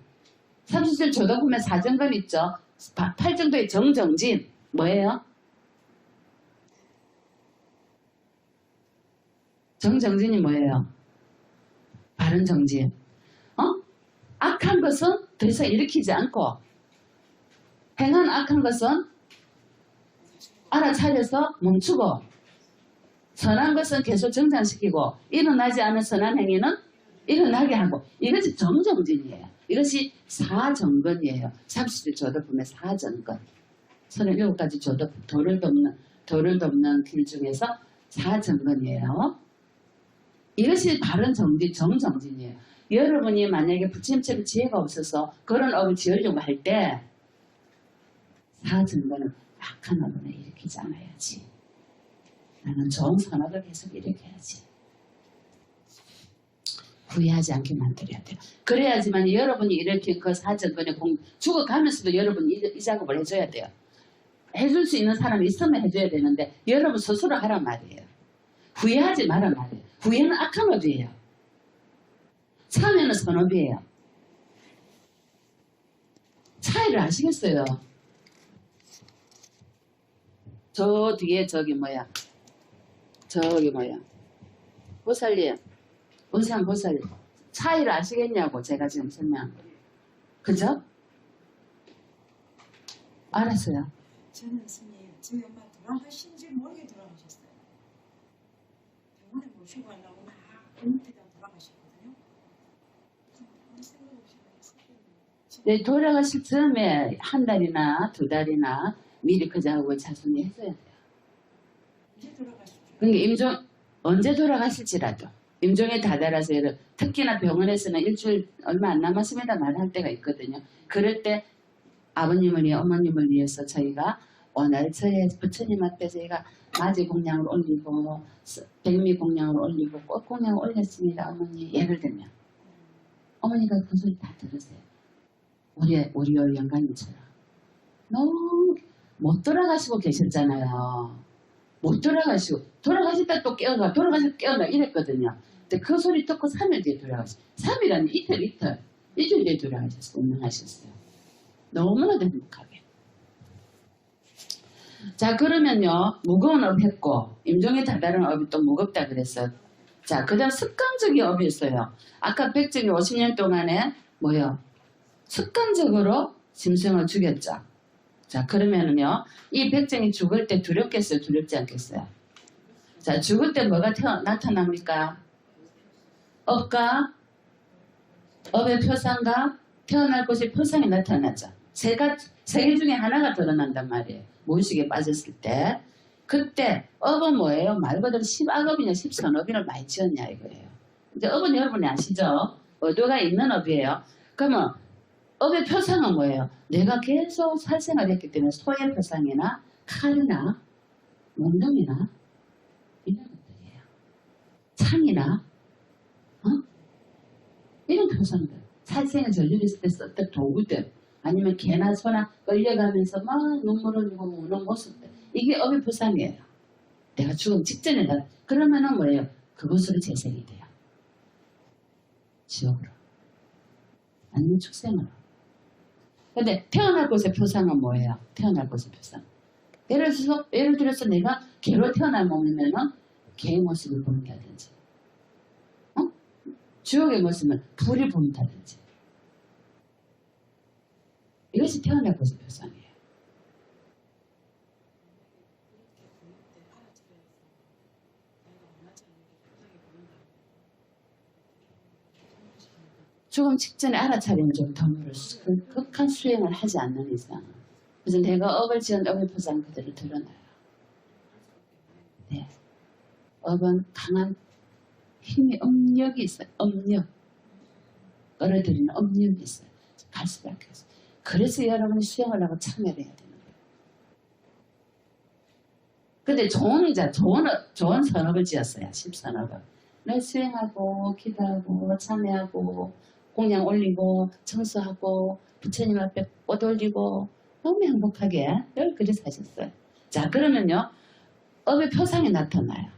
30절 조도 보면 사정근 있죠. 8정도의 정정진 뭐예요? 정정진이 뭐예요? 바른 정진. 악한 것은 더 이상 일으키지 않고 행한 악한 것은 알아차려서 멈추고 선한 것은 계속 정장시키고 일어나지 않은 선한 행위는 일어나게 하고 이것이 정정진이에요. 이것이 사정근이에요. 30일 조도 보면 사정근. 37가지 조도 도를 돕는 길 중에서 사정근이에요. 이것이 바른 정진, 정정진이에요. 여러분이 만약에 부처님처럼 지혜가 없어서 그런 업을 지으려고 할 때 사정근은 악한 업을 일으키지 않아야지. 나는 좋은 선악을 계속 일으켜야지. 후회하지 않게 만들어야 돼요. 그래야지만 여러분이 일으킨 그 사정근에 죽어가면서도 여러분이 이 작업을 해줘야 돼요. 해줄 수 있는 사람이 있으면 해줘야 되는데 여러분 스스로 하란 말이에요. 후회하지 말란 말이에요. 후회는 악한 업이에요. 참회는 선업이에요. 차이를 아시겠어요? 저 뒤에 저기 뭐야 보살님 은상 보살님 차이를 아시겠냐고 제가 지금 설명한 거예요. 그죠? 알았어요. 저는 스님 저희 엄마 돌아가신지 모르게 돌아가셨어요. 병원에 모시고 가려고 막 은퇴가 돌아가셨거든요. 아무 생각 없이 그랬어요. 네, 돌아가실 즈음에 한 달이나 두 달이나 미리 그 작업을 자손이 해줘야 돼요. 이제 돌아가시죠. 그러니까 임종 언제 돌아가실지라도 임종에 다다라서 특히나 병원에서는 일주일 얼마 안 남았습니다 말할 때가 있거든요. 그럴 때 아버님을 위해 어머님을 위해서 저희가 오늘 저희 부처님 앞에 저희가 맞이 공양을 올리고 백미 공양을 올리고 꽃 공양을 올렸습니다. 어머니 예를 들면 어머니가 그 소리 다 들으세요. 우리 영감님처럼 너무 못 돌아가시고 계셨잖아요. 못 돌아가시고 돌아가시다 또 깨어나 돌아가시다 깨어나 이랬거든요. 근데 그 소리 듣고 3일 뒤에 돌아가셨어요. 3일 아니 이틀 일주일 뒤에 돌아가셨어요. 운명하셨어요. 너무나도 행복하게. 자 그러면요 무거운 업 했고 임종에 다다른 업이 또 무겁다 그랬어요. 자 그 다음 습관적인 업이 있어요. 아까 백정이 50년 동안에 뭐요? 습관적으로 짐승을 죽였죠. 자 그러면은요 이 백정이 죽을 때 두렵겠어요? 두렵지 않겠어요? 자 죽을 때 뭐가 나타납니까? 업과 업의 표상과 태어날 곳의 표상이 나타나죠. 세 개 중에 하나가 드러난단 말이에요. 무의식에 빠졌을 때. 그때 업은 뭐예요? 말 그대로 10악업이냐 10선업이냐 많이 지었냐 이거예요. 이제 업은 여러분이 아시죠? 어도가 있는 업이에요. 그러면 업의 표상은 뭐예요? 내가 계속 살생을 했기 때문에 소의 표상이나 칼이나 원동이나 이런 것들이에요. 창이나 이런 표상들. 살생을 전류했을 때 썼던 도구들. 아니면 개나 소나 끌려가면서 막 눈물 흘리고 우는 모습들. 이게 업의 표상이에요. 내가 죽음 직전이다. 그러면은 뭐예요? 그곳으로 재생이 돼요. 지옥으로. 아니면 축생으로. 근데 태어날 곳의 표상은 뭐예요? 태어날 곳의 표상. 예를 들어서 내가 개로 태어난 몸이면은 개의 모습을 보인다든지, 지옥의 모습은 불이 보인다든지. 이것이 태어날 곳의 표상이에요. 조금 직전에 알아차리면 좀 드물을 극한 수행을 하지 않는 이상. 그래서 내가 업을 지은 업의 표상 그대로 드러나요. 네. 업은 강한 힘이 업력이 있어요. 업력. 끌어들이는 업력이 있어요. 갈 수밖에 없어요. 그래서 여러분이 수행을 하고 참여를 해야 되는 거예요. 근데 좋은 선업을 지었어요. 10선업을. 늘 수행하고 기도하고 참여하고 공양 올리고 청소하고 부처님 앞에 꽃 올리고 너무 행복하게 늘 그리 사셨어요. 자, 그러면요. 업의 표상이 나타나요.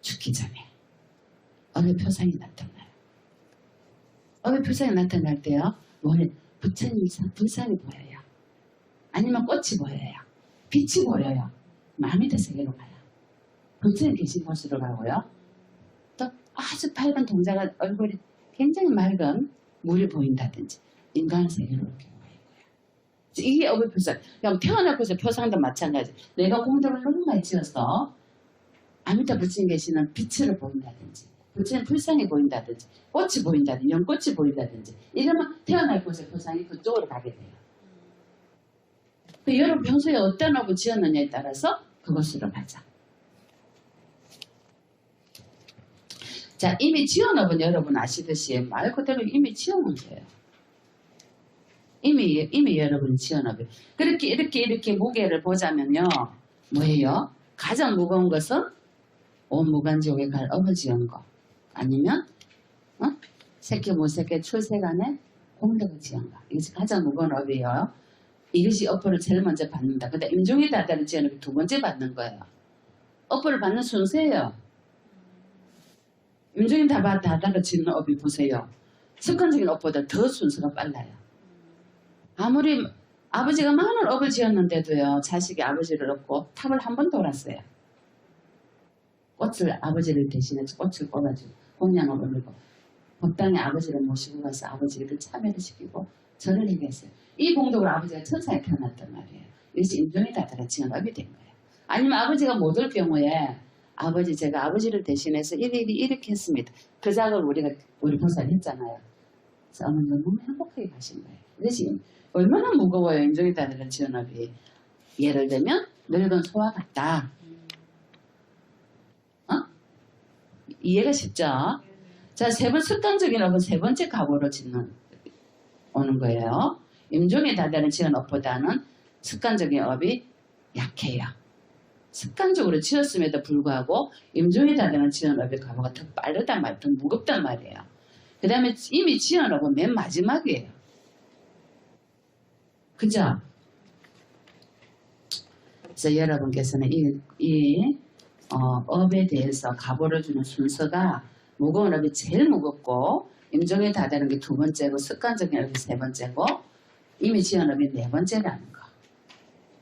죽기 전에. 업의 표상이 나타나요. 업의 표상이 나타날 때요. 뭐래? 부처님 불상이 보여요. 아니면 꽃이 보여요. 빛이 보여요. 마음이 더 세계로 가요. 부처님 계신 곳으로 가고요. 또 아주 밝은 동자가 얼굴이 굉장히 맑은 물이 보인다든지 인간 세계로 이렇게 와 있고요. 이게 업의 표상. 그럼 태어날 곳의 표상도 마찬가지. 내가 공덕을 너무 많이 지어서 아미타 부처님 계시는 빛을 보인다든지 부처님 불상이 보인다든지 꽃이 보인다든지 연꽃이 보인다든지 이러면 태어날 곳의 표상이 그쪽으로 가게 돼요. 여러분 평소에 어떤 업을 지었느냐에 따라서 그것으로 가자. 자, 이미 지은 업은 여러분 아시듯이 말 그대로 이미 지은 거예요. 이미 여러분 지은 업이. 그렇게 이렇게 무게를 보자면요. 뭐예요? 가장 무거운 것은 온 무간지옥에 갈 업을 지은 거. 아니면 새끼 모새끼 출세간에 공덕을 지은 거. 이것이 가장 무거운 업이에요. 이것이 업보를 제일 먼저 받는다. 근데 임종이 다다를 지은 업이 두 번째 받는 거예요. 업보를 받는 순서예요. 임종이 다다를 지는 업이 보세요. 습관적인 업보다 더 순서가 빨라요. 아무리 아버지가 많은 업을 지었는데도요. 자식이 아버지를 얻고 탑을 한 번 돌았어요. 꽃을 아버지를 대신해서 꽃을 꽂아주고 공양을 올리고 법당에 아버지를 모시고 가서 아버지를 참여를 시키고 절을 해겠어요. 이 공덕을 아버지가 천사에 태어났단 말이에요. 이것이 임종이 다다라 지은 업이 된 거예요. 아니면 아버지가 못 올 경우에 제가 아버지를 대신해서 이렇게 했습니다. 그 작업을 우리 보살이 했잖아요. 그래서 어머니 너무 행복하게 가신 거예요. 이것이 얼마나 무거워요. 임종이 다다라 지은 업이. 예를 들면 늙은 소와 같다. 이해가 쉽죠? 자, 습관적인 업은 세 번째 각오로 오는 거예요. 임종에 다다른 지은 업보다는 습관적인 업이 약해요. 습관적으로 지었음에도 불구하고 임종에 다다른 지은 업의 각오가 더 빠르단 말이에요. 더 무겁단 말이에요. 그 다음에 이미 지은 업은 맨 마지막이에요. 그죠? 그래서 여러분께서는 업에 대해서 가보를 주는 순서가 무거운 업이 제일 무겁고 임종에 다다른 게 두 번째고 습관적인 업이 세 번째고 이미 지은 업이 네 번째라는 거.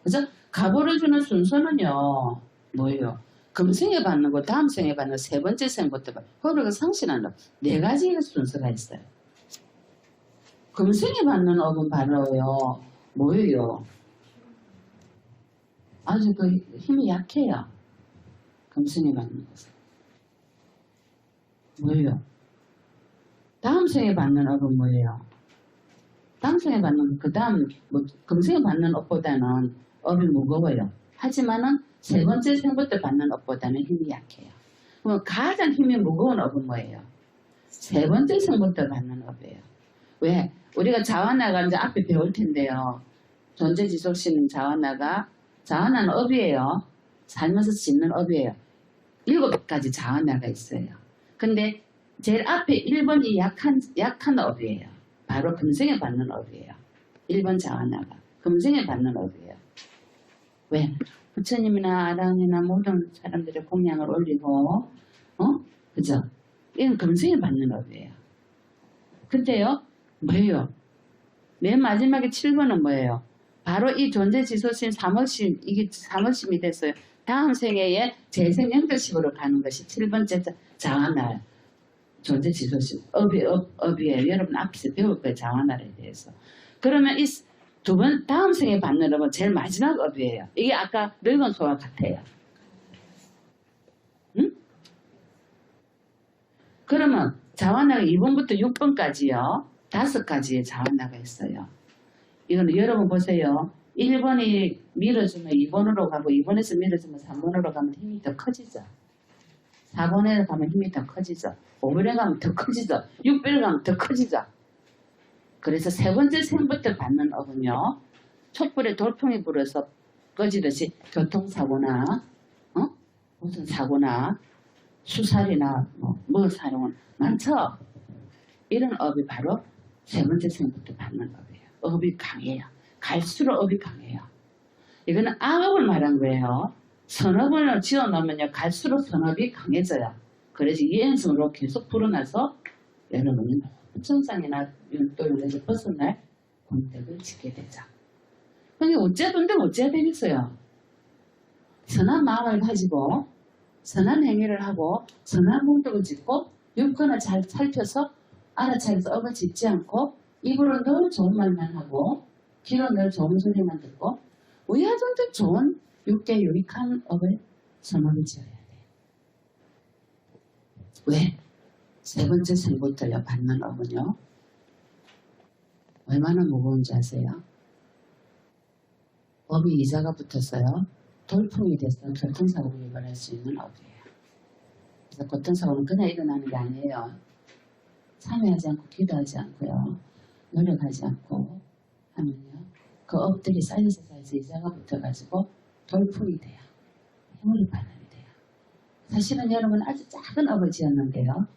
그래서 가보를 주는 순서는요. 뭐예요? 금생에 받는 거, 다음 생에 받는 거, 세 번째 생부터 허리가 상실하는 업. 네 가지 순서가 있어요. 금생에 받는 업은 바로요. 뭐예요? 아주 그 힘이 약해요. 금생에 받는 것은. 뭐예요? 다음 생에 받는 업은 뭐예요? 당생에 받는 그 다음 뭐 금생에 받는 업보다는 업이 무거워요. 하지만은 세 번째 생부터 받는 업보다는 힘이 약해요. 그럼 가장 힘이 무거운 업은 뭐예요? 세 번째 생부터 받는 업이에요. 왜? 우리가 자완나가 이제 앞에 배울 텐데요. 존재지속시는 자완나는 업이에요. 살면서 짓는 업이에요. 7가지 자완나가 있어요. 근데 제일 앞에 1번이 약한 업이에요. 바로 금생에 받는 업이에요. 1번 자완나가 금생에 받는 업이에요. 왜? 부처님이나 아랑이나 모든 사람들의 공양을 올리고 그죠? 이건 금생에 받는 업이에요. 근데요, 뭐예요? 맨 마지막에 7번은 뭐예요? 바로 이 존재지소신 삼월심, 이게 삼월심이 됐어요. 다음 생애에 재생연결식으로 가는 것이 7번째 자완날 존재지소심 업이에요. 여러분 앞에서 배울 거예요. 자완날에 대해서. 그러면 이 두 번 다음 생에 받는 업은 제일 마지막 업이에요. 이게 아까 늙은 소와 같아요. 응? 그러면 자완나가 2번부터 6번까지요. 5가지의 자완나가 있어요. 이거는 여러분 보세요. 1번이 밀어주면 2번으로 가고 2번에서 밀어주면 3번으로 가면 힘이 더 커지죠. 4번에 가면 힘이 더 커지죠. 5번에 가면 더 커지죠. 6번에 가면 더 커지죠. 그래서 세 번째 생부터 받는 업은요. 촛불에 돌풍이 불어서 꺼지듯이 교통사고나 무슨 사고나 수살이나 뭐 사용은 많죠. 이런 업이 바로 세 번째 생부터 받는 업이에요. 업이 강해요. 갈수록 업이 강해요. 이거는 악업을 말한 거예요. 선업을 지어놓으면요. 갈수록 선업이 강해져요. 그래서 이 연성으로 계속 불어나서 여러분이 천상이나 윤도에서 벗어날 공덕을 짓게 되죠. 그게 어째든데 어째야 되겠어요. 선한 마음을 가지고 선한 행위를 하고 선한 공덕을 짓고 육권을 잘 살펴서 알아차려서 업을 짓지 않고 입으로 늘 좋은 말만 하고 귀로 늘 좋은 소리만 듣고 의아전적 좋은 육계 유익한 업을 선업을 지어야 돼요. 왜? 세 번째 생부터요 받는 업은요 얼마나 무거운지 아세요? 업이 이자가 붙었어요. 돌풍이 돼서 교통사고를 유발할 수 있는 업이에요. 그래서 교통사고는 그냥 일어나는 게 아니에요. 참여하지 않고 기도하지 않고요. 노력하지 않고 하면요. 그 업들이 쌓여서 이자가 붙어가지고 돌풍이 돼요. 힘을 발현이 돼요. 사실은 여러분 아주 작은 업을 지었는데요.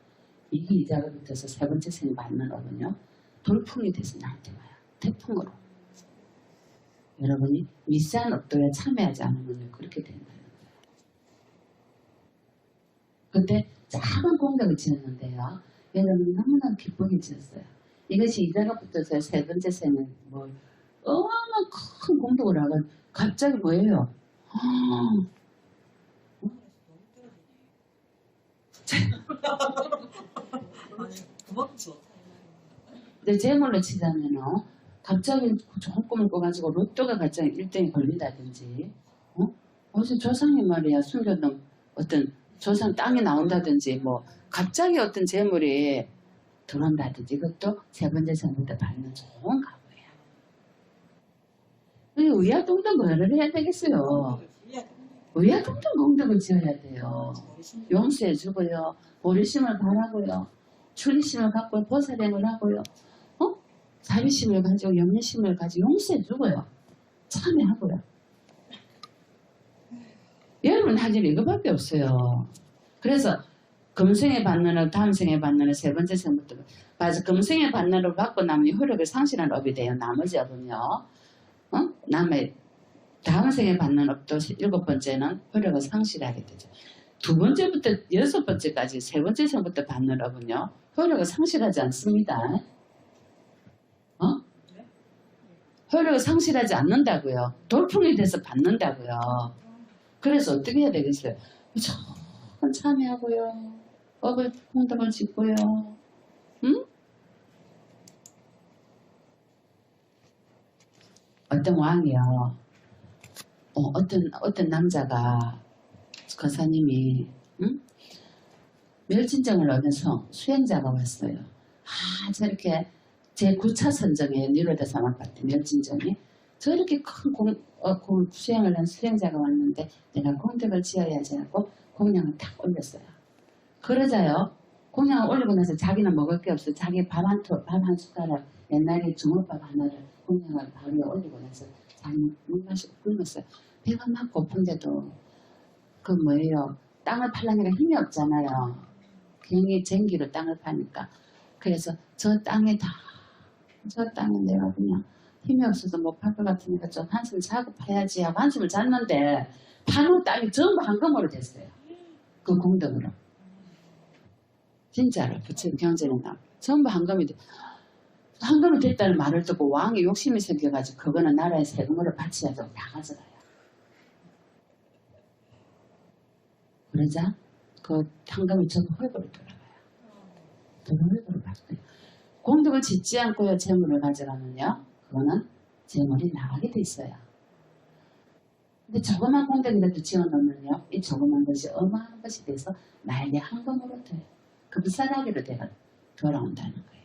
이게 이자가 붙어서 세 번째 생 받는 업은요. 돌풍이 돼서 나한테 와요. 태풍으로. 여러분이 미세한 업도에 참여하지 않으면 그렇게 된다는 거예요. 그때 작은 공덕을 지었는데요. 여러분이 너무나 기쁘게 지었어요. 이것이 이자가 붙어서 세 번째 생은 뭐 어마어마한 큰 공덕을 하고 갑자기 뭐예요? 근데 제물로 치자면은 갑자기 좋은 꿈을 꿔가지고 로또가 갑자기 1등이 걸린다든지 어제 조상이 말이야 숨겨둔 어떤 조상 땅이 나온다든지 뭐 갑자기 어떤 재물이 들어온다든지 이것도 세 번째 생부터 받는 좋은 가구예요. 의아동동 뭐를 해야 되겠어요? 의아동동 공덕을 지어야 돼요. 용서해주고요. 보리심을 바라고요. 추리심을 갖고 보살행을 하고요. 자비심을 가지고 염려심을 가지고 용서해주고요. 참여하고요. 여러분 할 일이 이거밖에 없어요. 그래서 금생에 받는 업, 다음 생에 받는 업, 세 번째 생부터 맞아. 금생에 받는 업 받고 나면 효력을 상실한 업이 돼요. 나머지 업은요. 남의 다음 생에 받는 업도 7번째는 효력을 상실하게 되죠. 2번째부터 6번째까지 세 번째 생부터 받는 업은요. 효력을 상실하지 않습니다. 효력을 상실하지 않는다고요. 돌풍이 돼서 받는다고요. 그래서 어떻게 해야 되겠어요? 무조건 참여하고요. 업을 공덕을 짓고요. 응? 어떤 왕이요. 어떤 남자가 거사님이 멸진정을 얻은 수행자가 왔어요. 저렇게 제9차 선정에 뉴로데산 아파트 멸진정에 저렇게 큰 수행을 한 수행자가 왔는데 내가 공덕을 지어야지 하고 공양을 탁 올렸어요. 그러자요. 공양을 올리고 나서 자기는 먹을 게 없어. 자기 밥 한 숟가락 옛날에 주먹밥 하나를 공양을 밥 위에 올리고 나서 자기 물 마시고 굶었어요. 배가 막 고픈데도 그 뭐예요. 땅을 팔려니까 힘이 없잖아요. 괜히 쟁기로 땅을 파니까. 그래서 저 땅에 내가 그냥 힘이 없어서 못 팔 것 같으니까 좀 한숨 자고 파야지 하고 한숨을 잤는데 파는 땅이 전부 황금으로 됐어요. 그 공덕으로. 진짜로 부처님 경전에 나와. 전부 황금이 됐다는 말을 듣고 왕이 욕심이 생겨가지고 그거는 나라의 세금으로 바치야도 다 가져가요. 그러자 그 황금이 전부 헐거로 돌아가요. 헐거로 바뀌어요. 공덕을 짓지 않고요 재물을 가져가면요 그거는 재물이 나가게 돼 있어요. 근데 조그만 공덕이라도 지어놓으면요 이 조그만 것이 어마한 것이 돼서 나에게 황금으로 돼요. 그 비싸다기로 내가 돌아온다는 거예요.